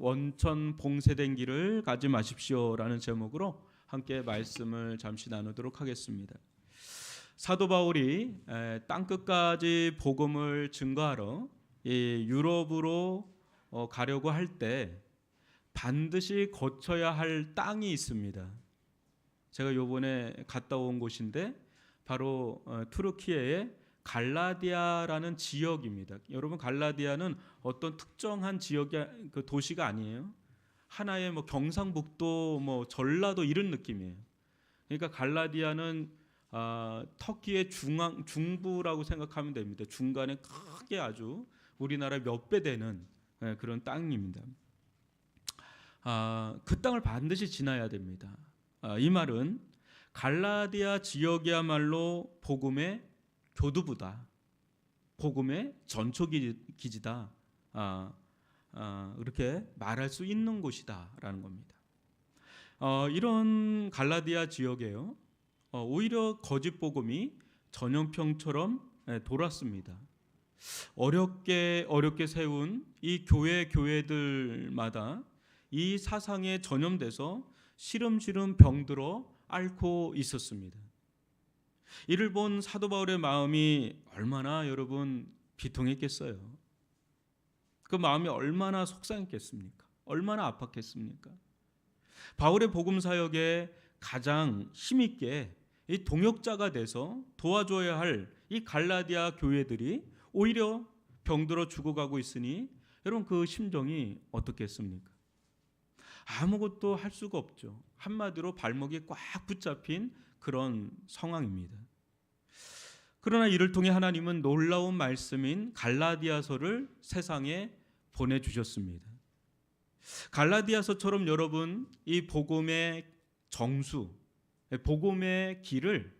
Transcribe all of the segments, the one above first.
원천 봉쇄된 길을 가지 마십시오라는 제목으로 함께 말씀을 잠시 나누도록 하겠습니다. 사도 바울이 땅끝까지 복음을 증거하러 유럽으로 가려고 할 때 반드시 거쳐야 할 땅이 있습니다. 제가 요번에 갔다 온 곳인데 바로 투르키예의 갈라디아라는 지역입니다. 여러분, 갈라디아는 어떤 특정한 지역의 그 도시가 아니에요. 하나의 경상북도, 전라도 이런 느낌이에요. 그러니까 갈라디아는 터키의 중부라고 생각하면 됩니다. 중간에 크게 아주 우리나라 몇 배 되는 그런 땅입니다. 그 땅을 반드시 지나야 됩니다. 이 말은 갈라디아 지역이야말로 복음의 교두부다, 복음의 전초기지다, 이렇게 말할 수 있는 곳이다라는 겁니다. 이런 갈라디아 지역에요, 오히려 거짓 복음이 전염병처럼 돌았습니다. 어렵게 세운 이 교회들마다 이 사상에 전염돼서 시름시름 병들어 앓고 있었습니다. 이를 본 사도 바울의 마음이 얼마나 여러분 비통했겠어요. 그 마음이 얼마나 속상했겠습니까? 얼마나 아팠겠습니까? 바울의 복음 사역에 가장 힘있게 이 동역자가 돼서 도와줘야 할 이 갈라디아 교회들이 오히려 병들어 죽어가고 있으니 여러분, 그 심정이 어떻겠습니까? 아무것도 할 수가 없죠. 한마디로 발목이 꽉 붙잡힌 그런 상황입니다. 그러나 이를 통해 하나님은 놀라운 말씀인 갈라디아서를 세상에 보내주셨습니다. 갈라디아서처럼 여러분, 이 복음의 정수, 복음의 길을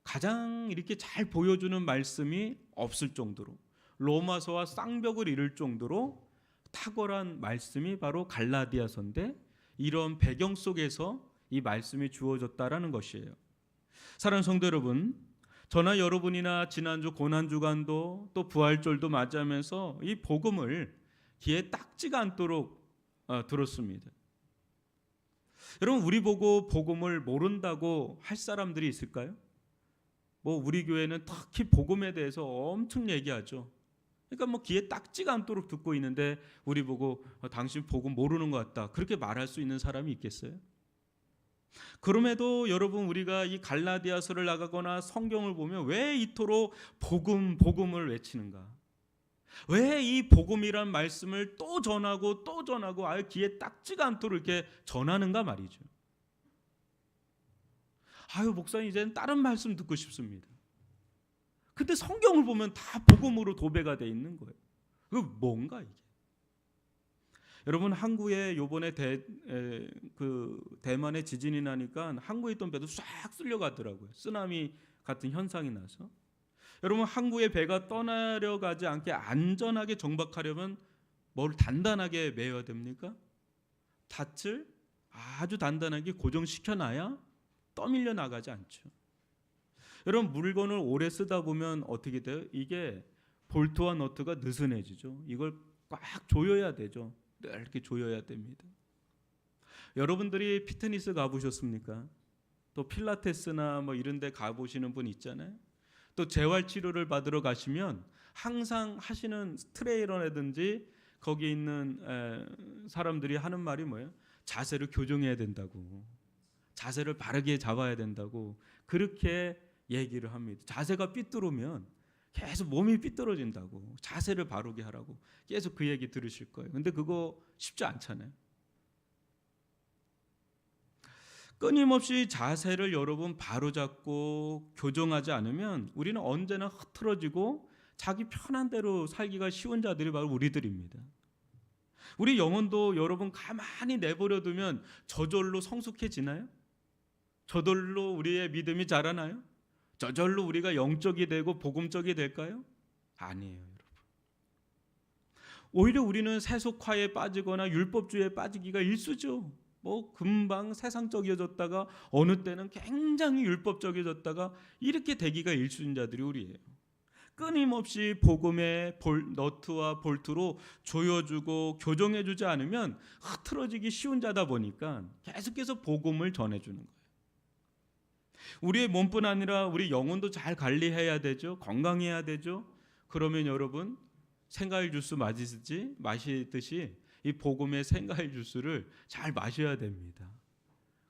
가장 이렇게 잘 보여주는 말씀이 없을 정도로, 로마서와 쌍벽을 이룰 정도로 탁월한 말씀이 바로 갈라디아서인데, 이런 배경 속에서 이 말씀이 주어졌다라는 것이에요. 사랑하는 성도 여러분, 저나 여러분이나 지난주 고난주간도 또 부활절도 맞이하면서 이 복음을 귀에 딱지가 않도록 들었습니다. 여러분, 우리 보고 복음을 모른다고 할 사람들이 있을까요? 우리 교회는 특히 복음에 대해서 엄청 얘기하죠. 그러니까 귀에 딱지가 않도록 듣고 있는데 우리 보고 당신 복음 모르는 것 같다, 그렇게 말할 수 있는 사람이 있겠어요? 그럼에도 여러분, 우리가 이 갈라디아서를 나가거나 성경을 보면 왜 이토록 복음을 외치는가? 왜 이 복음이란 말씀을 또 전하고 또 전하고 아예 귀에 딱지가 않도록 이렇게 전하는가 말이죠. 목사님, 이제는 다른 말씀 듣고 싶습니다. 근데 성경을 보면 다 복음으로 도배가 돼 있는 거예요. 그 뭔가 이게? 여러분, 한국에 요번에 대만에 지진이 나니까 한국에 있던 배도 싹 쓸려가더라고요. 쓰나미 같은 현상이 나서. 여러분, 한국의 배가 떠나려가지 않게 안전하게 정박하려면 뭘 단단하게 매여야 됩니까? 닻을 아주 단단하게 고정시켜놔야 떠밀려 나가지 않죠. 여러분, 물건을 오래 쓰다 보면 어떻게 돼요? 이게 볼트와 너트가 느슨해지죠. 이걸 꽉 조여야 되죠. 늘 이렇게 조여야 됩니다. 여러분들이 피트니스 가보셨습니까? 또 필라테스나 이런 데 가보시는 분 있잖아요. 또 재활치료를 받으러 가시면 항상 하시는 트레이너라든지 거기 있는 사람들이 하는 말이 뭐예요? 자세를 교정해야 된다고, 자세를 바르게 잡아야 된다고 그렇게 얘기를 합니다. 자세가 삐뚤으면 계속 몸이 삐뚤어진다고, 자세를 바르게 하라고 계속 그 얘기 들으실 거예요. 근데 그거 쉽지 않잖아요. 끊임없이 자세를 여러분 바로잡고 교정하지 않으면 우리는 언제나 흐트러지고 자기 편한 대로 살기가 쉬운 자들이 바로 우리들입니다. 우리 영혼도 여러분 가만히 내버려 두면 저절로 성숙해지나요? 저절로 우리의 믿음이 자라나요? 저절로 우리가 영적이 되고 복음적이 될까요? 아니에요, 여러분. 오히려 우리는 세속화에 빠지거나 율법주의에 빠지기가 일쑤죠. 금방 세상적이어졌다가 어느 때는 굉장히 율법적이어졌다가 이렇게 되기가 일쑤인 자들이 우리예요. 끊임없이 복음의 너트와 볼트로 조여주고 교정해주지 않으면 흐트러지기 쉬운 자다 보니까 계속해서 복음을 전해주는 거예요. 우리의 몸뿐 아니라 우리 영혼도 잘 관리해야 되죠. 건강해야 되죠. 그러면 여러분 생과일 주스 마시듯이 이 복음의 생과일 주스를 잘 마셔야 됩니다.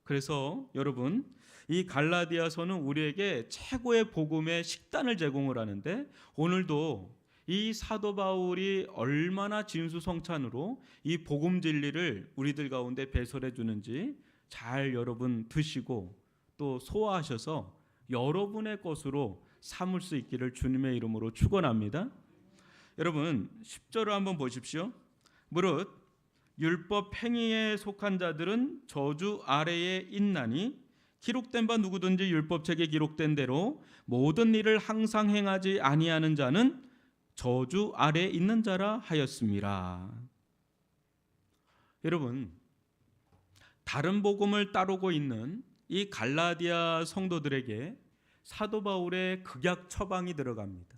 그래서 여러분 이 갈라디아서는 우리에게 최고의 복음의 식단을 제공을 하는데, 오늘도 이 사도 바울이 얼마나 진수성찬으로 이 복음 진리를 우리들 가운데 배설해 주는지 잘 여러분 드시고 또 소화하셔서 여러분의 것으로 삼을 수 있기를 주님의 이름으로 축원합니다. 여러분 10절을 한번 보십시오. 무릇 율법 행위에 속한 자들은 저주 아래에 있나니 기록된 바 누구든지 율법책에 기록된 대로 모든 일을 항상 행하지 아니하는 자는 저주 아래에 있는 자라 하였습니다. 여러분 다른 복음을 따르고 있는 이 갈라디아 성도들에게 사도 바울의 극약 처방이 들어갑니다.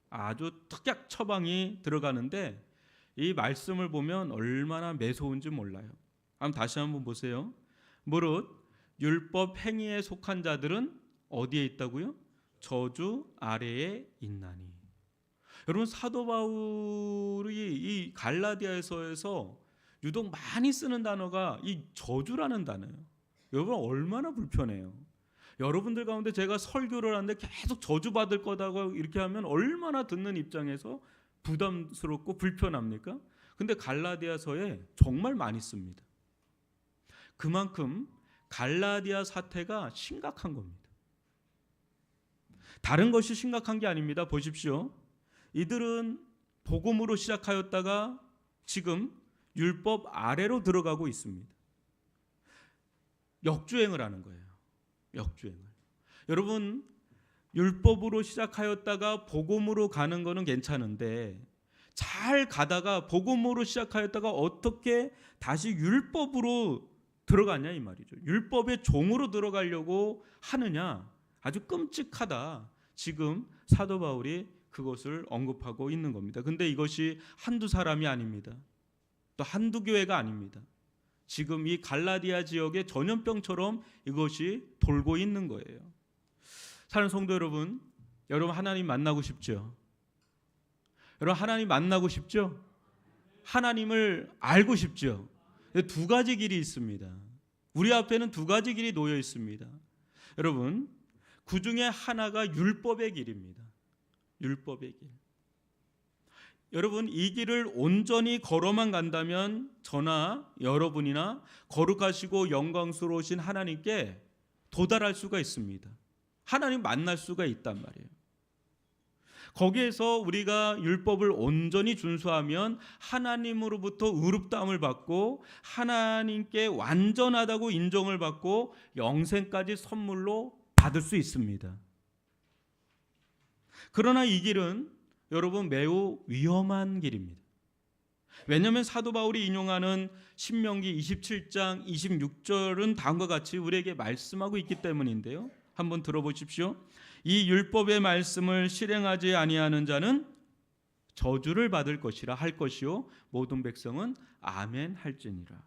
아주 특약 처방이 들어가는데 이 말씀을 보면 얼마나 매서운지 몰라요. 다시 한번 보세요. 무릇 율법 행위에 속한 자들은 어디에 있다고요? 저주 아래에 있나니. 여러분 사도 바울이 이 갈라디아서에서 유독 많이 쓰는 단어가 이 저주라는 단어예요. 여러분 얼마나 불편해요. 여러분들 가운데 제가 설교를 하는데 계속 저주받을 거다고 이렇게 하면 얼마나 듣는 입장에서 부담스럽고 불편합니까? 근데 갈라디아서에 정말 많이 씁니다. 그만큼 갈라디아 사태가 심각한 겁니다. 다른 것이 심각한 게 아닙니다. 보십시오. 이들은 복음으로 시작하였다가 지금 율법 아래로 들어가고 있습니다. 역주행을 하는 거예요. 역주행을. 여러분 율법으로 시작하였다가 복음으로 가는 거는 괜찮은데 잘 가다가 복음으로 시작하였다가 어떻게 다시 율법으로 들어가냐 이 말이죠. 율법의 종으로 들어가려고 하느냐, 아주 끔찍하다. 지금 사도 바울이 그것을 언급하고 있는 겁니다. 근데 이것이 한두 사람이 아닙니다. 또 한두 교회가 아닙니다. 지금 이 갈라디아 지역의 전염병처럼 이것이 돌고 있는 거예요. 사랑하는 성도 여러분, 여러분 하나님 만나고 싶죠? 여러분 하나님 만나고 싶죠? 하나님을 알고 싶죠? 두 가지 길이 있습니다. 우리 앞에는 두 가지 길이 놓여 있습니다. 여러분 그 중에 하나가 율법의 길입니다. 율법의 길. 여러분 이 길을 온전히 걸어만 간다면 저나 여러분이나 거룩하시고 영광스러우신 하나님께 도달할 수가 있습니다. 하나님 만날 수가 있단 말이에요. 거기에서 우리가 율법을 온전히 준수하면 하나님으로부터 의롭다함을 받고 하나님께 완전하다고 인정을 받고 영생까지 선물로 받을 수 있습니다. 그러나 이 길은 여러분 매우 위험한 길입니다. 왜냐하면 사도 바울이 인용하는 신명기 27장 26절은 다음과 같이 우리에게 말씀하고 있기 때문인데요. 한번 들어보십시오. 이 율법의 말씀을 실행하지 아니하는 자는 저주를 받을 것이라 할 것이요 모든 백성은 아멘 할지니라.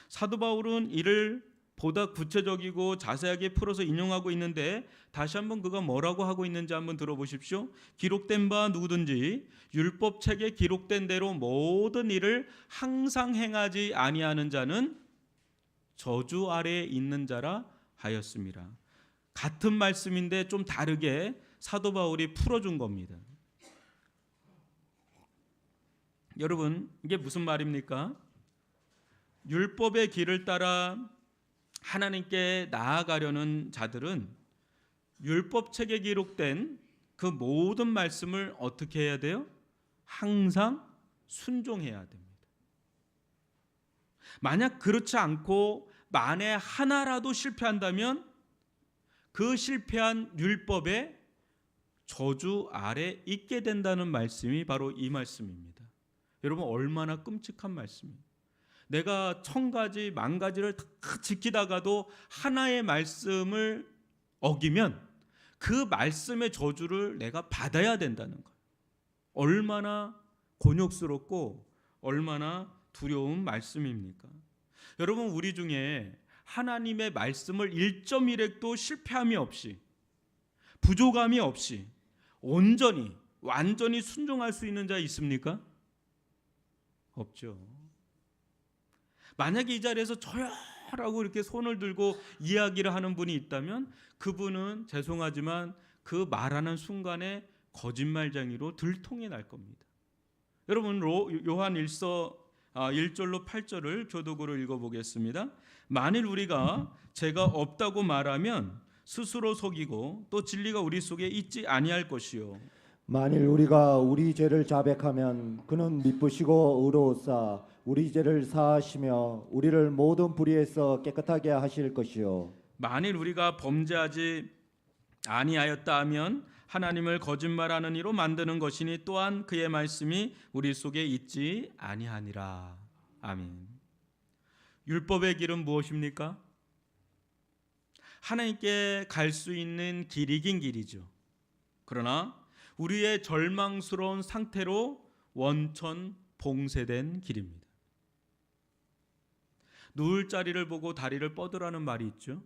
사도 바울은 이를 보다 구체적이고 자세하게 풀어서 인용하고 있는데 다시 한번 그가 뭐라고 하고 있는지 한번 들어보십시오. 기록된 바 누구든지 율법책에 기록된 대로 모든 일을 항상 행하지 아니하는 자는 저주 아래에 있는 자라 하였습니다. 같은 말씀인데 좀 다르게 사도 바울이 풀어준 겁니다. 여러분 이게 무슨 말입니까? 율법의 길을 따라 하나님께 나아가려는 자들은 율법책에 기록된 그 모든 말씀을 어떻게 해야 돼요? 항상 순종해야 됩니다. 만약 그렇지 않고 만에 하나라도 실패한다면 그 실패한 율법의 저주 아래 있게 된다는 말씀이 바로 이 말씀입니다. 여러분 얼마나 끔찍한 말씀이에요. 내가 1000가지 만가지를 다 지키다가도 하나의 말씀을 어기면 그 말씀의 저주를 내가 받아야 된다는 거예요. 얼마나 곤욕스럽고 얼마나 두려운 말씀입니까? 여러분, 우리 중에 하나님의 말씀을 1.1획도 실패함이 없이, 부족함이 없이 온전히 완전히 순종할 수 있는 자 있습니까? 없죠. 만약에 이 자리에서 저요라고 이렇게 손을 들고 이야기를 하는 분이 있다면 그분은 죄송하지만 그 말하는 순간에 거짓말쟁이로 들통이 날 겁니다. 여러분, 요한 1서 1절로 8절을 교독으로 읽어보겠습니다. 만일 우리가 죄가 없다고 말하면 스스로 속이고 또 진리가 우리 속에 있지 아니할 것이요. 만일 우리가 우리 죄를 자백하면 그는 미쁘시고 의로우사 우리 죄를 사하시며 우리를 모든 불의에서 깨끗하게 하실 것이요. 만일 우리가 범죄하지 아니하였다 하면 하나님을 거짓말하는 이로 만드는 것이니 또한 그의 말씀이 우리 속에 있지 아니하니라. 아멘. 율법의 길은 무엇입니까? 하나님께 갈 수 있는 길이긴 길이죠. 그러나 우리의 절망스러운 상태로 원천 봉쇄된 길입니다. 누울 자리를 보고 다리를 뻗으라는 말이 있죠.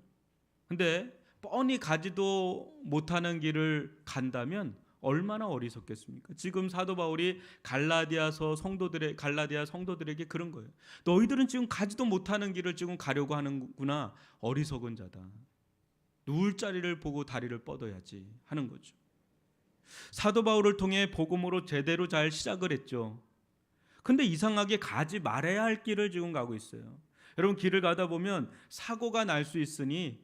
근데 뻔히 가지도 못하는 길을 간다면 얼마나 어리석겠습니까? 지금 사도 바울이 갈라디아 성도들에게 그런 거예요. 너희들은 지금 가지도 못하는 길을 지금 가려고 하는구나. 어리석은 자다. 누울 자리를 보고 다리를 뻗어야지 하는 거죠. 사도 바울을 통해 복음으로 제대로 잘 시작을 했죠. 근데 이상하게 가지 말아야 할 길을 지금 가고 있어요. 여러분, 길을 가다 보면 사고가 날 수 있으니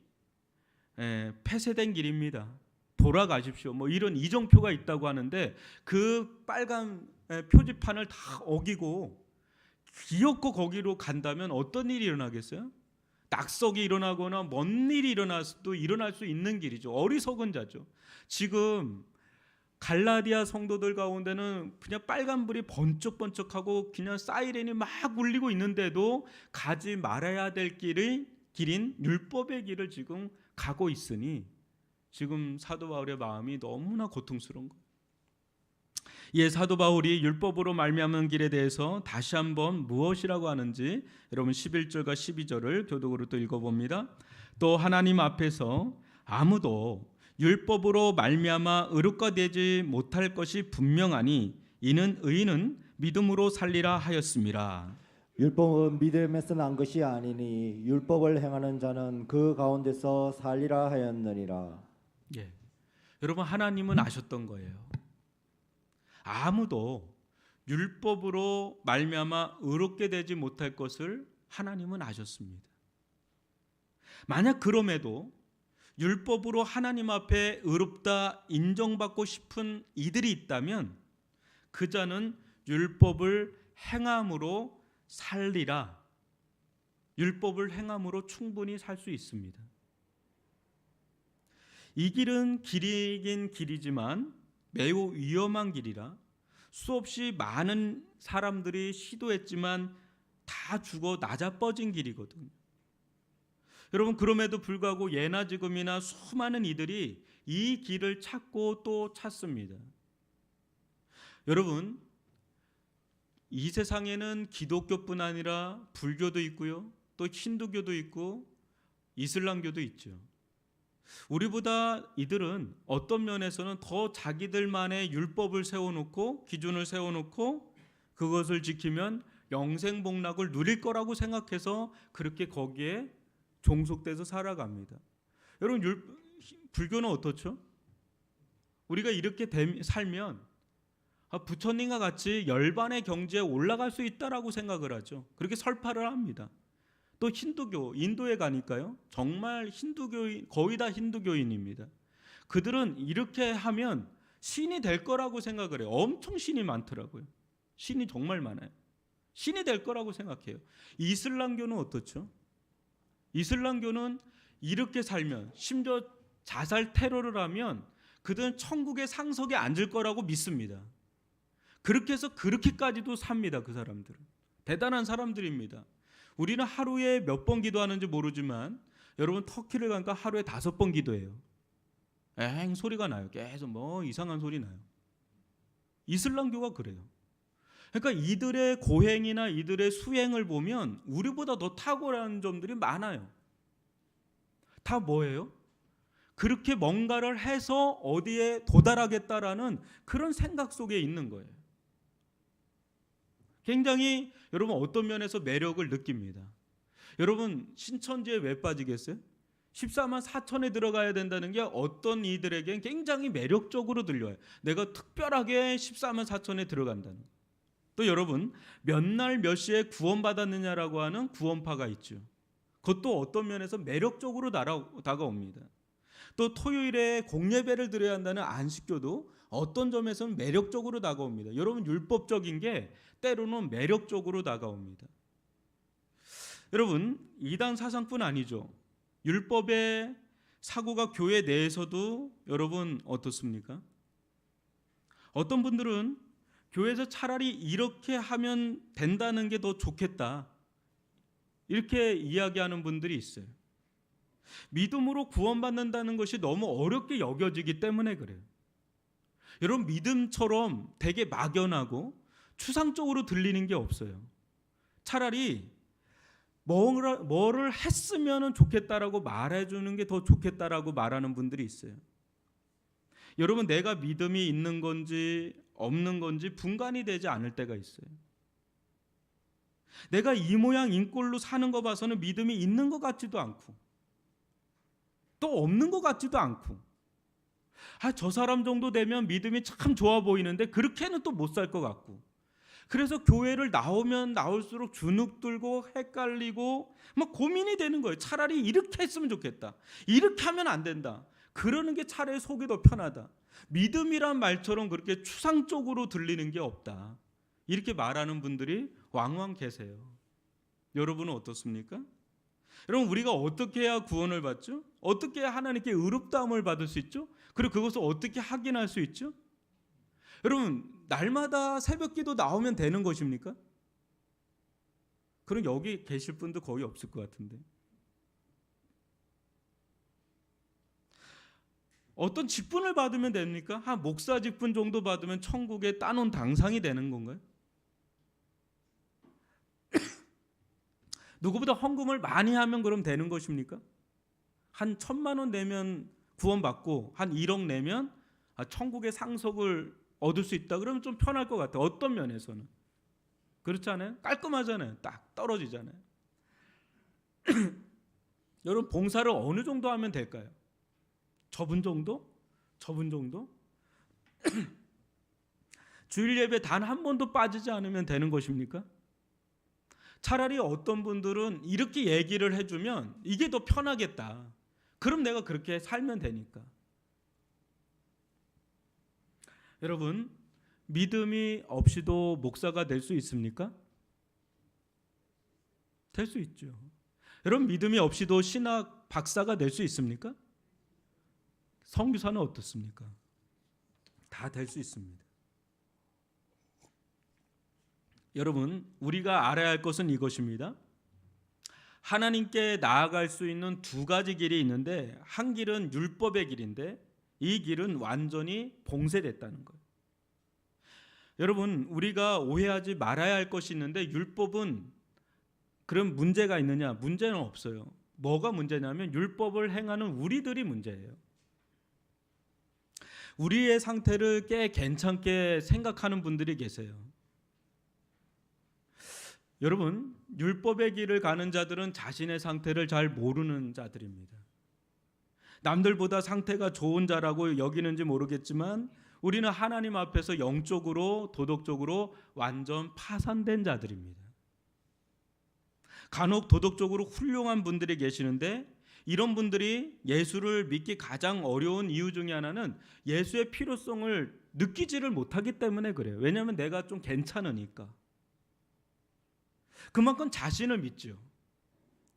폐쇄된 길입니다. 돌아가십시오. 뭐 이런 이정표가 있다고 하는데 그 빨간 표지판을 다 어기고 기어코 거기로 간다면 어떤 일이 일어나겠어요? 낙석이 일어나거나 뭔 일이 일어날 수 있는 길이죠. 어리석은 자죠. 지금 갈라디아 성도들 가운데는 그냥 빨간불이 번쩍번쩍하고 그냥 사이렌이 막 울리고 있는데도 가지 말아야 될 길인 율법의 길을 지금 가고 있으니 지금 사도 바울의 마음이 너무나 고통스러운 거예요. 예, 사도 바울이 율법으로 말미암은 길에 대해서 다시 한번 무엇이라고 하는지 여러분 11절과 12절을 교독으로 또 읽어봅니다. 또 하나님 앞에서 아무도 율법으로 말미암아 의롭게 되지 못할 것이 분명하니 이는 의인은 믿음으로 살리라 하였습니다. 율법은 믿음에서 난 것이 아니니 율법을 행하는 자는 그 가운데서 살리라 하였느니라. 예, 여러분, 하나님은 아셨던 거예요. 아무도 율법으로 말미암아 의롭게 되지 못할 것을 하나님은 아셨습니다. 만약 그럼에도 율법으로 하나님 앞에 의롭다 인정받고 싶은 이들이 있다면 그 자는 율법을 행함으로 살리라. 율법을 행함으로 충분히 살 수 있습니다. 이 길은 길이긴 길이지만 매우 위험한 길이라 수없이 많은 사람들이 시도했지만 다 죽어 나자빠진 길이거든요. 여러분, 그럼에도 불구하고 예나 지금이나 수많은 이들이 이 길을 찾고 또 찾습니다. 여러분, 이 세상에는 기독교뿐 아니라 불교도 있고요, 또 힌두교도 있고 이슬람교도 있죠. 우리보다 이들은 어떤 면에서는 더 자기들만의 율법을 세워놓고 기준을 세워놓고 그것을 지키면 영생복락을 누릴 거라고 생각해서 그렇게 거기에 종속돼서 살아갑니다. 여러분, 불교는 어떻죠? 우리가 이렇게 살면 부처님과 같이 열반의 경지에 올라갈 수 있다라고 생각을 하죠. 그렇게 설파를 합니다. 또 힌두교, 인도에 가니까요, 정말 힌두교인, 거의 다 힌두교인입니다. 그들은 이렇게 하면 신이 될 거라고 생각을 해요. 엄청 신이 많더라고요. 신이 정말 많아요. 신이 될 거라고 생각해요. 이슬람교는 어떻죠? 이슬람교는 이렇게 살면, 심지어 자살 테러를 하면 그들은 천국의 상석에 앉을 거라고 믿습니다. 그렇게 해서 그렇게까지도 삽니다. 그 사람들은 대단한 사람들입니다. 우리는 하루에 몇 번 기도하는지 모르지만 여러분, 터키를 가니까 하루에 5번 기도해요. 엥 소리가 나요. 계속 뭐 이상한 소리 나요. 이슬람교가 그래요. 그러니까 이들의 고행이나 이들의 수행을 보면 우리보다 더 탁월한 점들이 많아요. 다 뭐예요? 그렇게 뭔가를 해서 어디에 도달하겠다라는 그런 생각 속에 있는 거예요. 굉장히 여러분 어떤 면에서 매력을 느낍니다. 여러분 신천지에 왜 빠지겠어요? 14만 4천에 들어가야 된다는 게 어떤 이들에겐 굉장히 매력적으로 들려요. 내가 특별하게 14만 4천에 들어간다는. 또 여러분 몇 날 몇 시에 구원받았느냐라고 하는 구원파가 있죠. 그것도 어떤 면에서 매력적으로 다가옵니다. 또 토요일에 공예배를 드려야 한다는 안식교도 어떤 점에서는 매력적으로 다가옵니다. 여러분 율법적인 게 때로는 매력적으로 다가옵니다. 여러분 이단 사상뿐 아니죠. 율법의 사고가 교회 내에서도 여러분 어떻습니까? 어떤 분들은 교회에서 차라리 이렇게 하면 된다는 게 더 좋겠다 이렇게 이야기하는 분들이 있어요. 믿음으로 구원받는다는 것이 너무 어렵게 여겨지기 때문에 그래요. 여러분 믿음처럼 되게 막연하고 추상적으로 들리는 게 없어요. 차라리 뭐를 했으면 좋겠다라고 말해주는 게 더 좋겠다라고 말하는 분들이 있어요. 여러분 내가 믿음이 있는 건지 없는 건지 분간이 되지 않을 때가 있어요. 내가 이 모양 인꼴로 사는 거 봐서는 믿음이 있는 것 같지도 않고 또 없는 것 같지도 않고 저 사람 정도 되면 믿음이 참 좋아 보이는데 그렇게는 또 못 살 것 같고 그래서 교회를 나오면 나올수록 주눅 들고 헷갈리고 막 고민이 되는 거예요. 차라리 이렇게 했으면 좋겠다. 이렇게 하면 안 된다. 그러는 게 차라리 속이 더 편하다. 믿음이란 말처럼 그렇게 추상적으로 들리는 게 없다. 이렇게 말하는 분들이 왕왕 계세요. 여러분은 어떻습니까? 여러분 우리가 어떻게 해야 구원을 받죠? 어떻게 해야 하나님께 의롭다함을 받을 수 있죠? 그리고 그것을 어떻게 확인할 수 있죠? 여러분 날마다 새벽기도 나오면 되는 것입니까? 그럼 여기 계실 분도 거의 없을 것 같은데. 어떤 직분을 받으면 됩니까? 한 목사 직분 정도 받으면 천국에 따놓은 당상이 되는 건가요? 누구보다 헌금을 많이 하면 그럼 되는 것입니까? 한 1,000만 원 내면 구원받고 한 1억 내면 천국의 상속을 얻을 수 있다. 그러면 좀 편할 것 같아요. 어떤 면에서는. 그렇지 않아요? 깔끔하잖아요. 딱 떨어지잖아요. 여러분 봉사를 어느 정도 하면 될까요? 저분 정도? 저분 정도? 주일 예배 단 한 번도 빠지지 않으면 되는 것입니까? 차라리 어떤 분들은 이렇게 얘기를 해주면 이게 더 편하겠다. 그럼 내가 그렇게 살면 되니까. 여러분 믿음이 없이도 목사가 될 수 있습니까? 될 수 있죠. 여러분 믿음이 없이도 신학 박사가 될 수 있습니까? 선교사는 어떻습니까? 다 될 수 있습니다. 여러분 우리가 알아야 할 것은 이것입니다. 하나님께 나아갈 수 있는 두 가지 길이 있는데 한 길은 율법의 길인데 이 길은 완전히 봉쇄됐다는 거예요. 여러분 우리가 오해하지 말아야 할 것이 있는데 율법은 그런 문제가 있느냐? 문제는 없어요. 뭐가 문제냐면 율법을 행하는 우리들이 문제예요. 우리의 상태를 꽤 괜찮게 생각하는 분들이 계세요. 여러분 율법의 길을 가는 자들은 자신의 상태를 잘 모르는 자들입니다. 남들보다 상태가 좋은 자라고 여기는지 모르겠지만 우리는 하나님 앞에서 영적으로 도덕적으로 완전 파산된 자들입니다. 간혹 도덕적으로 훌륭한 분들이 계시는데 이런 분들이 예수를 믿기 가장 어려운 이유 중에 하나는 예수의 필요성을 느끼지를 못하기 때문에 그래요. 왜냐하면 내가 좀 괜찮으니까. 그만큼 자신을 믿죠.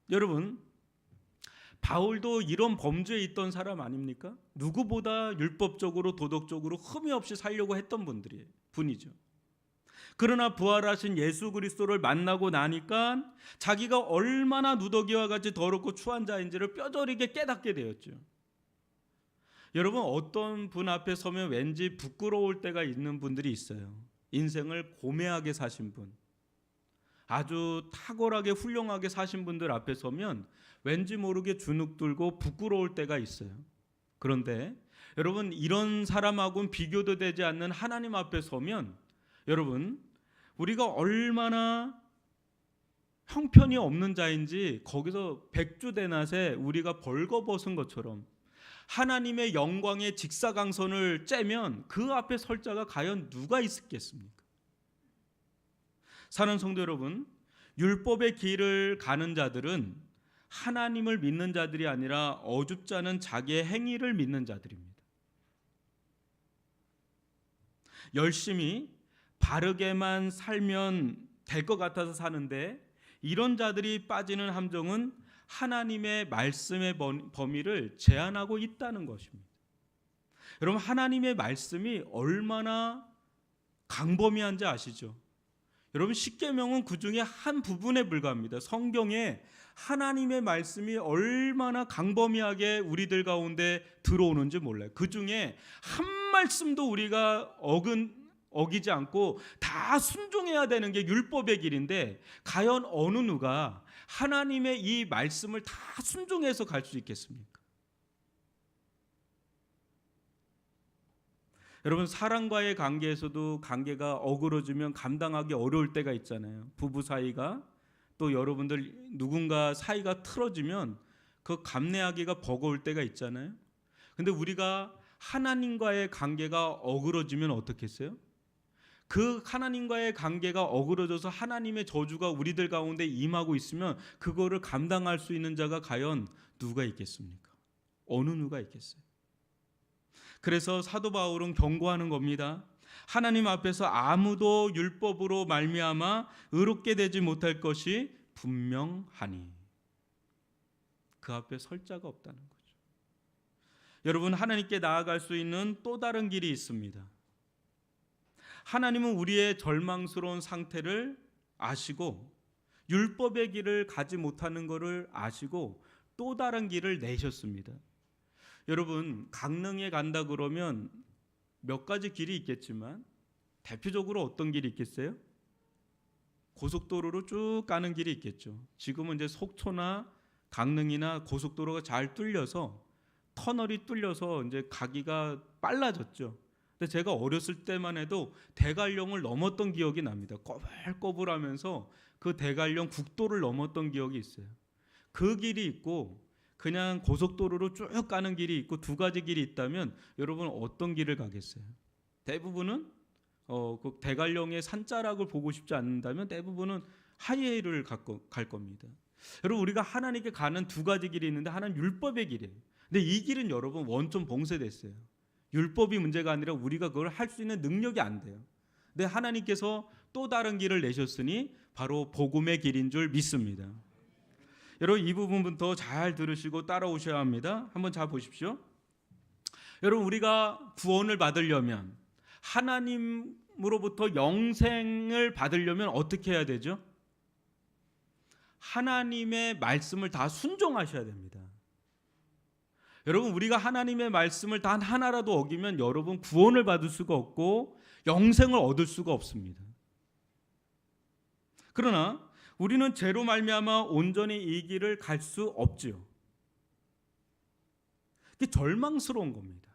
여러분 바울도 이런 범죄에 있던 사람 아닙니까? 누구보다 율법적으로 도덕적으로 흠이 없이 살려고 했던 분이죠. 그러나 부활하신 예수 그리스도를 만나고 나니까 자기가 얼마나 누더기와 같이 더럽고 추한 자인지를 뼈저리게 깨닫게 되었죠. 여러분, 어떤 분 앞에 서면 왠지 부끄러울 때가 있는 분들이 있어요. 인생을 고매하게 사신 분, 아주 탁월하게 훌륭하게 사신 분들 앞에 서면 왠지 모르게 주눅 들고 부끄러울 때가 있어요. 그런데 여러분, 이런 사람하고는 비교도 되지 않는 하나님 앞에 서면 여러분, 우리가 얼마나 형편이 없는 자인지 거기서 백주대낮에 우리가 벌거벗은 것처럼 하나님의 영광의 직사광선을 쬐면 그 앞에 설 자가 과연 누가 있겠습니까? 사는 성도 여러분, 율법의 길을 가는 자들은 하나님을 믿는 자들이 아니라 어줍지 않은 자기의 행위를 믿는 자들입니다. 열심히 바르게만 살면 될 것 같아서 사는데 이런 자들이 빠지는 함정은 하나님의 말씀의 범위를 제한하고 있다는 것입니다. 여러분, 하나님의 말씀이 얼마나 강범위한지 아시죠? 여러분, 십계명은 그 중에 한 부분에 불과합니다. 성경에 하나님의 말씀이 얼마나 강범위하게 우리들 가운데 들어오는지 몰라요. 그 중에 한 말씀도 우리가 어기지 않고 다 순종해야 되는 게 율법의 길인데 과연 어느 누가 하나님의 이 말씀을 다 순종해서 갈 수 있겠습니까? 여러분, 사랑과의 관계에서도 관계가 어그러지면 감당하기 어려울 때가 있잖아요. 부부 사이가, 또 여러분들 누군가 사이가 틀어지면 그 감내하기가 버거울 때가 있잖아요. 근데 우리가 하나님과의 관계가 어그러지면 어떻겠어요? 그 하나님과의 관계가 어그러져서 하나님의 저주가 우리들 가운데 임하고 있으면 그거를 감당할 수 있는 자가 과연 누가 있겠습니까? 어느 누가 있겠어요? 그래서 사도 바울은 경고하는 겁니다. 하나님 앞에서 아무도 율법으로 말미암아 의롭게 되지 못할 것이 분명하니, 그 앞에 설 자가 없다는 거죠. 여러분, 하나님께 나아갈 수 있는 또 다른 길이 있습니다. 하나님은 우리의 절망스러운 상태를 아시고 율법의 길을 가지 못하는 것을 아시고 또 다른 길을 내셨습니다. 여러분, 강릉에 간다 그러면 몇 가지 길이 있겠지만 대표적으로 어떤 길이 있겠어요? 고속도로로 쭉 가는 길이 있겠죠. 지금은 이제 속초나 강릉이나 고속도로가 잘 뚫려서 터널이 뚫려서 이제 가기가 빨라졌죠. 근데 제가 어렸을 때만 해도 대관령을 넘었던 기억이 납니다. 꼬불꼬불하면서 그 대관령 국도를 넘었던 기억이 있어요. 그 길이 있고 그냥 고속도로로 쭉 가는 길이 있고 두 가지 길이 있다면 여러분 어떤 길을 가겠어요? 대부분은 그 대관령의 산자락을 보고 싶지 않는다면 대부분은 하이웨이를 갈 겁니다. 여러분, 우리가 하나님께 가는 두 가지 길이 있는데 하나는 율법의 길이에요. 근데 이 길은 여러분 원점 봉쇄됐어요. 율법이 문제가 아니라 우리가 그걸 할 수 있는 능력이 안 돼요. 근데 하나님께서 또 다른 길을 내셨으니 바로 복음의 길인 줄 믿습니다. 여러분, 이 부분부터 잘 들으시고 따라오셔야 합니다. 한번 잘 보십시오. 여러분, 우리가 구원을 받으려면, 하나님으로부터 영생을 받으려면 어떻게 해야 되죠? 하나님의 말씀을 다 순종하셔야 됩니다. 여러분, 우리가 하나님의 말씀을 단 하나라도 어기면 여러분 구원을 받을 수가 없고 영생을 얻을 수가 없습니다. 그러나 우리는 죄로 말미암아 온전히 이 길을 갈 수 없지요. 그게 절망스러운 겁니다.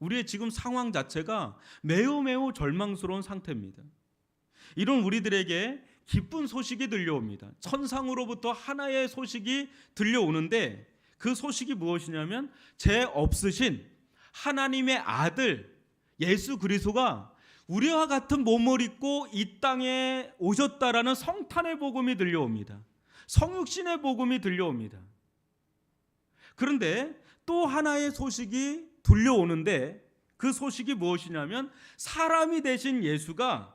우리의 지금 상황 자체가 매우 매우 절망스러운 상태입니다. 이런 우리들에게 기쁜 소식이 들려옵니다. 천상으로부터 하나의 소식이 들려오는데 그 소식이 무엇이냐면 죄 없으신 하나님의 아들 예수 그리스도가 우리와 같은 몸을 입고 이 땅에 오셨다라는 성탄의 복음이 들려옵니다. 성육신의 복음이 들려옵니다. 그런데 또 하나의 소식이 들려오는데 그 소식이 무엇이냐면 사람이 되신 예수가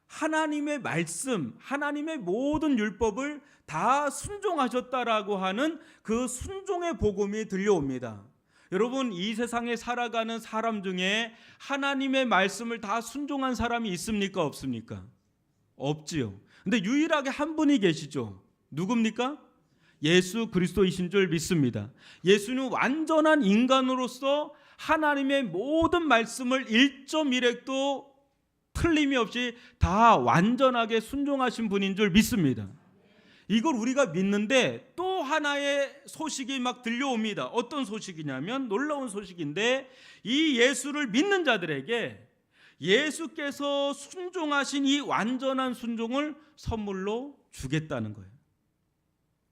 하나님의 말씀, 하나님의 모든 율법을 다 순종하셨다라고 하는 그 순종의 복음이 들려옵니다. 여러분, 이 세상에 살아가는 사람 중에 하나님의 말씀을 다 순종한 사람이 있습니까? 없습니까? 없지요. 근데 유일하게 한 분이 계시죠. 누굽니까? 예수 그리스도이신 줄 믿습니다. 예수는 완전한 인간으로서 하나님의 모든 말씀을 1.1획도 틀림이 없이 다 완전하게 순종하신 분인 줄 믿습니다. 이걸 우리가 믿는데 또 하나의 소식이 막 들려옵니다. 어떤 소식이냐면 놀라운 소식인데, 이 예수를 믿는 자들에게 예수께서 순종하신 이 완전한 순종을 선물로 주겠다는 거예요.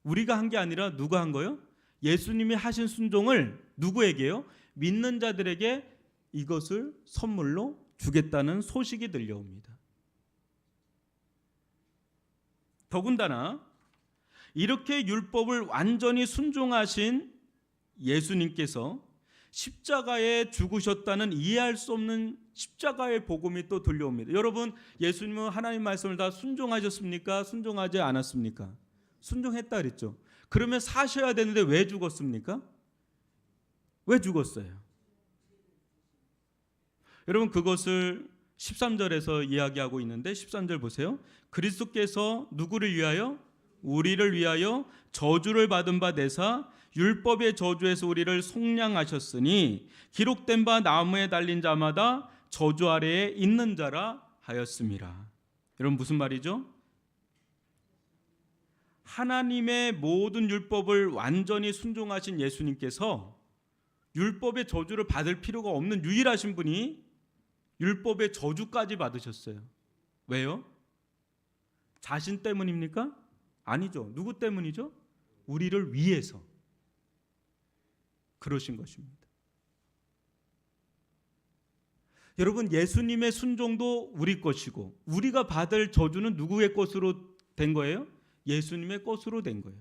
우리가 한 게 아니라 누가 한 거예요? 예수님이 하신 순종을 누구에게요? 믿는 자들에게 이것을 선물로 주겠다는 소식이 들려옵니다. 더군다나 이렇게 율법을 완전히 순종하신 예수님께서 십자가에 죽으셨다는 이해할 수 없는 십자가의 복음이 또 들려옵니다. 여러분, 예수님은 하나님 말씀을 다 순종하셨습니까? 순종하지 않았습니까? 순종했다 그랬죠. 그러면 사셔야 되는데 왜 죽었습니까? 왜 죽었어요? 여러분, 그것을 13절에서 이야기하고 있는데 13절 보세요. 그리스도께서 누구를 위하여? 우리를 위하여 저주를 받은 바 되사 율법의 저주에서 우리를 속량하셨으니 기록된 바 나무에 달린 자마다 저주 아래에 있는 자라 하였음이라. 여러분, 무슨 말이죠? 하나님의 모든 율법을 완전히 순종하신 예수님께서 율법의 저주를 받을 필요가 없는 유일하신 분이 율법의 저주까지 받으셨어요. 왜요? 자신 때문입니까? 아니죠. 누구 때문이죠? 우리를 위해서 그러신 것입니다. 여러분, 예수님의 순종도 우리 것이고 우리가 받을 저주는 누구의 것으로 된 거예요? 예수님의 것으로 된 거예요.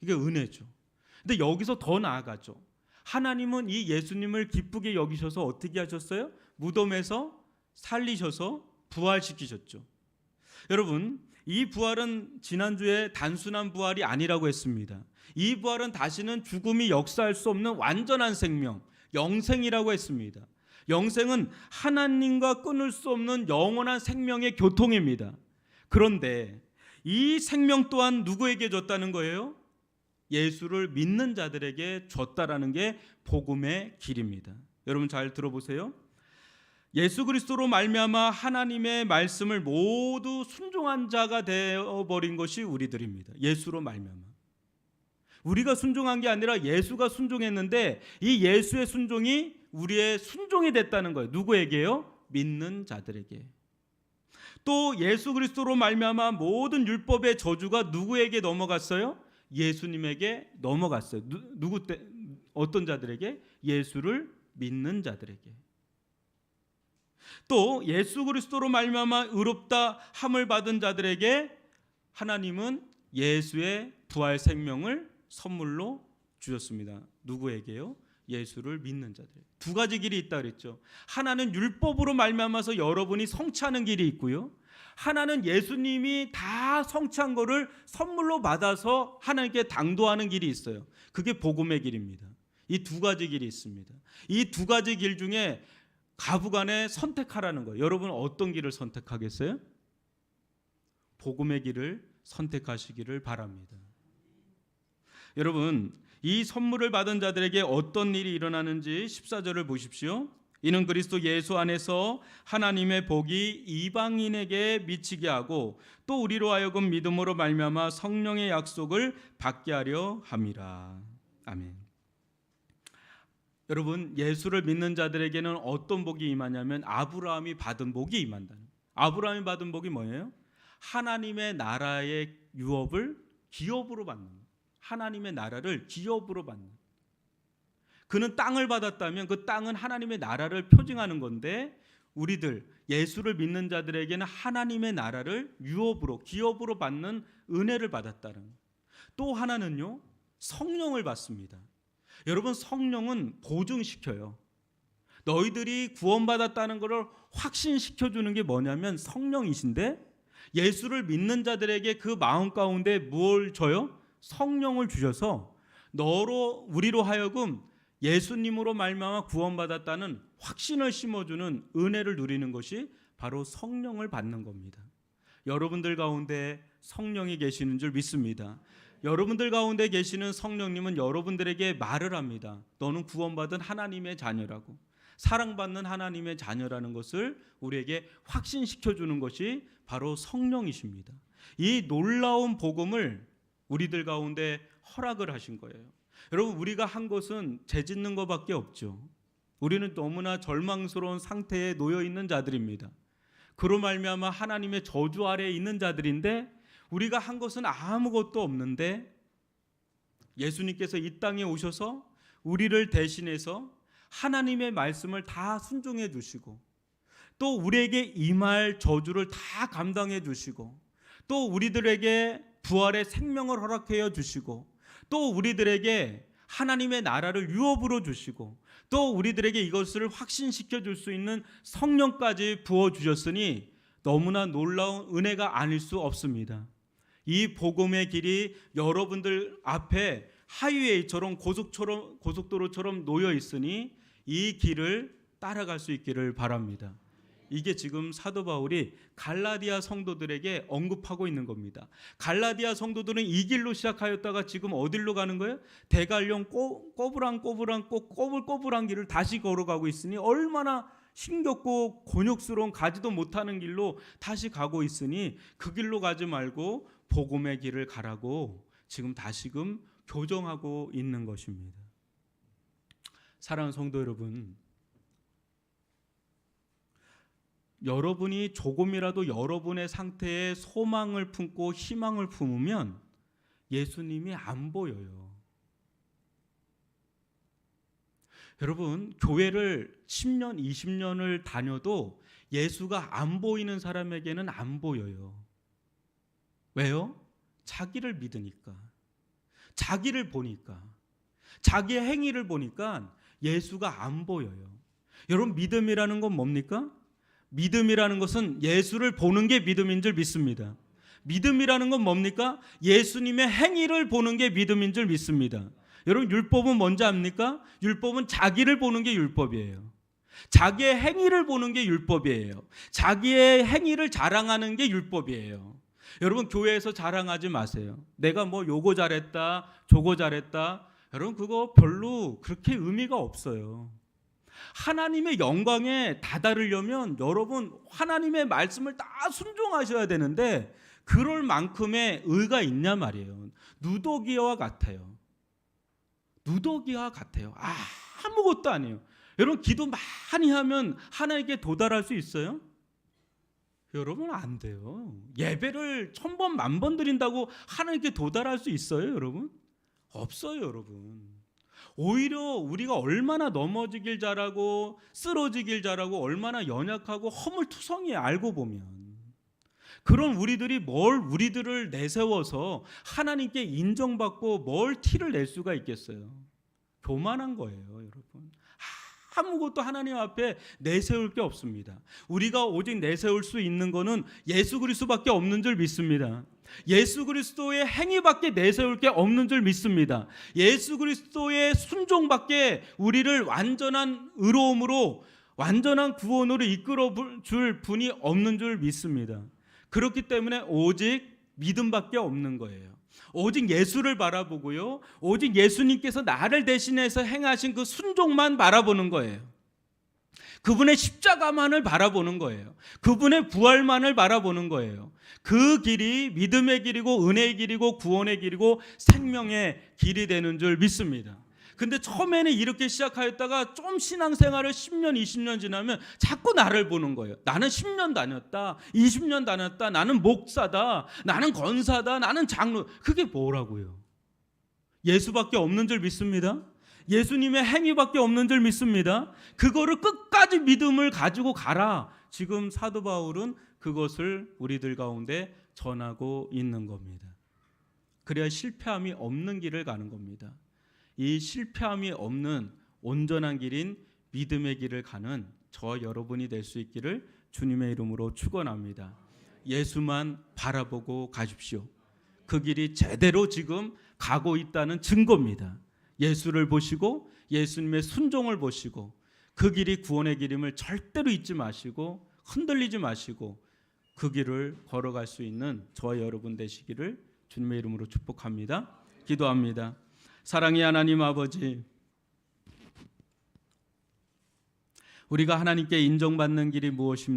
이게 은혜죠. 근데 여기서 더 나아가죠. 하나님은 이 예수님을 기쁘게 여기셔서 어떻게 하셨어요? 무덤에서 살리셔서 부활시키셨죠. 여러분, 이 부활은 지난주에 단순한 부활이 아니라고 했습니다. 이 부활은 다시는 죽음이 역사할 수 없는 완전한 생명, 영생이라고 했습니다. 영생은 하나님과 끊을 수 없는 영원한 생명의 교통입니다. 그런데 이 생명 또한 누구에게 줬다는 거예요? 예수를 믿는 자들에게 줬다라는 게 복음의 길입니다. 여러분, 잘 들어보세요. 예수 그리스도로 말미암아 하나님의 말씀을 모두 순종한 자가 되어버린 것이 우리들입니다. 예수로 말미암아. 우리가 순종한 게 아니라 예수가 순종했는데 이 예수의 순종이 우리의 순종이 됐다는 거예요. 누구에게요? 믿는 자들에게. 또 예수 그리스도로 말미암아 모든 율법의 저주가 누구에게 넘어갔어요? 예수님에게 넘어갔어요. 어떤 자들에게? 예수를 믿는 자들에게. 또 예수 그리스도로 말미암아 의롭다 함을 받은 자들에게 하나님은 예수의 부활 생명을 선물로 주셨습니다. 누구에게요? 예수를 믿는 자들. 두 가지 길이 있다 그랬죠. 하나는 율법으로 말미암아서 여러분이 성취하는 길이 있고요. 하나는 예수님이 다 성취한 거를 선물로 받아서 하나님께 당도하는 길이 있어요. 그게 복음의 길입니다. 이 두 가지 길이 있습니다. 이 두 가지 길 중에 가부간에 선택하라는 거예요. 여러분, 어떤 길을 선택하겠어요? 복음의 길을 선택하시기를 바랍니다. 여러분, 이 선물을 받은 자들에게 어떤 일이 일어나는지 14절을 보십시오. 이는 그리스도 예수 안에서 하나님의 복이 이방인에게 미치게 하고 또 우리로 하여금 믿음으로 말미암아 성령의 약속을 받게 하려 함이라. 아멘. 여러분, 예수를 믿는 자들에게는 어떤 복이 임하냐면 아브라함이 받은 복이 임한다는 거예요. 아브라함이 받은 복이 뭐예요? 하나님의 나라의 유업을 기업으로 받는 거예요. 하나님의 나라를 기업으로 받는. 그는 땅을 받았다면 그 땅은 하나님의 나라를 표징하는 건데 우리들 예수를 믿는 자들에게는 하나님의 나라를 유업으로 기업으로 받는 은혜를 받았다는 거예요. 또 하나는요, 성령을 받습니다. 여러분, 성령은 보증시켜요. 너희들이 구원받았다는 것을 확신시켜주는 게 뭐냐면 성령이신데 예수를 믿는 자들에게 그 마음 가운데 뭘 줘요? 성령을 주셔서 우리로 하여금 예수님으로 말미암아 구원받았다는 확신을 심어주는 은혜를 누리는 것이 바로 성령을 받는 겁니다. 여러분들 가운데 성령이 계시는 줄 믿습니다. 여러분들 가운데 계시는 성령님은 여러분들에게 말을 합니다. 너는 구원받은 하나님의 자녀라고. 사랑받는 하나님의 자녀라는 것을 우리에게 확신시켜 주는 것이 바로 성령이십니다. 이 놀라운 복음을 우리들 가운데 허락을 하신 거예요. 여러분, 우리가 한 것은 죄짓는 것밖에 없죠. 우리는 너무나 절망스러운 상태에 놓여 있는 자들입니다. 그로 말미암아 하나님의 저주 아래에 있는 자들인데 우리가 한 것은 아무것도 없는데 예수님께서 이 땅에 오셔서 우리를 대신해서 하나님의 말씀을 다 순종해 주시고 또 우리에게 임할 저주를 다 감당해 주시고 또 우리들에게 부활의 생명을 허락해 주시고 또 우리들에게 하나님의 나라를 유업으로 주시고 또 우리들에게 이것을 확신시켜 줄 수 있는 성령까지 부어 주셨으니 너무나 놀라운 은혜가 아닐 수 없습니다. 이 복음의 길이 여러분들 앞에 하이웨이처럼 고속도로처럼 놓여 있으니 이 길을 따라갈 수 있기를 바랍니다. 이게 지금 사도 바울이 갈라디아 성도들에게 언급하고 있는 겁니다. 갈라디아 성도들은 이 길로 시작하였다가 지금 어디로 가는 거예요? 대관령 꼬불꼬불한 길을 다시 걸어가고 있으니 얼마나 힘겹고 곤욕스러운 가지도 못하는 길로 다시 가고 있으니 그 길로 가지 말고 복음의 길을 가라고 지금 다시금 교정하고 있는 것입니다. 사랑하는 성도 여러분, 여러분이 조금이라도 여러분의 상태에 소망을 품고 희망을 품으면 예수님이 안 보여요. 여러분, 교회를 10년, 20년을 다녀도 예수가 안 보이는 사람에게는 안 보여요. 왜요? 자기를 믿으니까, 자기를 보니까, 자기의 행위를 보니까 예수가 안 보여요. 여러분, 믿음이라는 건 뭡니까? 믿음이라는 것은 예수를 보는 게 믿음인 줄 믿습니다. 믿음이라는 건 뭡니까? 예수님의 행위를 보는 게 믿음인 줄 믿습니다. 여러분, 율법은 뭔지 압니까? 율법은 자기를 보는 게 율법이에요. 자기의 행위를 보는 게 율법이에요. 자기의 행위를 자랑하는 게 율법이에요. 여러분, 교회에서 자랑하지 마세요. 내가 뭐 요거 잘했다, 저거 잘했다. 여러분, 그거 별로 그렇게 의미가 없어요. 하나님의 영광에 다다르려면 여러분 하나님의 말씀을 다 순종하셔야 되는데 그럴 만큼의 의가 있냐 말이에요. 누더기와 같아요. 누더기와 같아요. 아무것도 아니에요. 여러분, 기도 많이 하면 하나님께 도달할 수 있어요? 여러분, 안 돼요. 예배를 1000번, 10,000번 드린다고 하나님께 도달할 수 있어요, 여러분? 없어요, 여러분. 오히려 우리가 얼마나 넘어지길 잘하고 쓰러지길 잘하고 얼마나 연약하고 허물투성이에 알고 보면 그런 우리들이 뭘 우리들을 내세워서 하나님께 인정받고 뭘 티를 낼 수가 있겠어요. 교만한 거예요, 여러분. 아무것도 하나님 앞에 내세울 게 없습니다. 우리가 오직 내세울 수 있는 거는 예수 그리스도밖에 없는 줄 믿습니다. 예수 그리스도의 행위밖에 내세울 게 없는 줄 믿습니다. 예수 그리스도의 순종밖에 우리를 완전한 의로움으로 완전한 구원으로 이끌어 줄 분이 없는 줄 믿습니다. 그렇기 때문에 오직 믿음밖에 없는 거예요. 오직 예수를 바라보고요. 오직 예수님께서 나를 대신해서 행하신 그 순종만 바라보는 거예요. 그분의 십자가만을 바라보는 거예요. 그분의 부활만을 바라보는 거예요. 그 길이 믿음의 길이고 은혜의 길이고 구원의 길이고 생명의 길이 되는 줄 믿습니다. 근데 처음에는 이렇게 시작하였다가 좀 신앙생활을 10년, 20년 지나면 자꾸 나를 보는 거예요. 나는 10년 다녔다, 20년 다녔다, 나는 목사다, 나는 권사다, 나는 장로. 그게 뭐라고요? 예수밖에 없는 줄 믿습니다. 예수님의 행위밖에 없는 줄 믿습니다. 그거를 끝까지 믿음을 가지고 가라. 지금 사도 바울은 그것을 우리들 가운데 전하고 있는 겁니다. 그래야 실패함이 없는 길을 가는 겁니다. 이 실패함이 없는 온전한 길인 믿음의 길을 가는 저와 여러분이 될 수 있기를 주님의 이름으로 축원합니다. 예수만 바라보고 가십시오. 그 길이 제대로 지금 가고 있다는 증거입니다. 예수를 보시고 예수님의 순종을 보시고 그 길이 구원의 길임을 절대로 잊지 마시고 흔들리지 마시고 그 길을 걸어갈 수 있는 저와 여러분 되시기를 주님의 이름으로 축복합니다. 기도합니다. 사랑의 하나님 아버지, 우리가 하나님께 인정받는 길이 무엇입니까?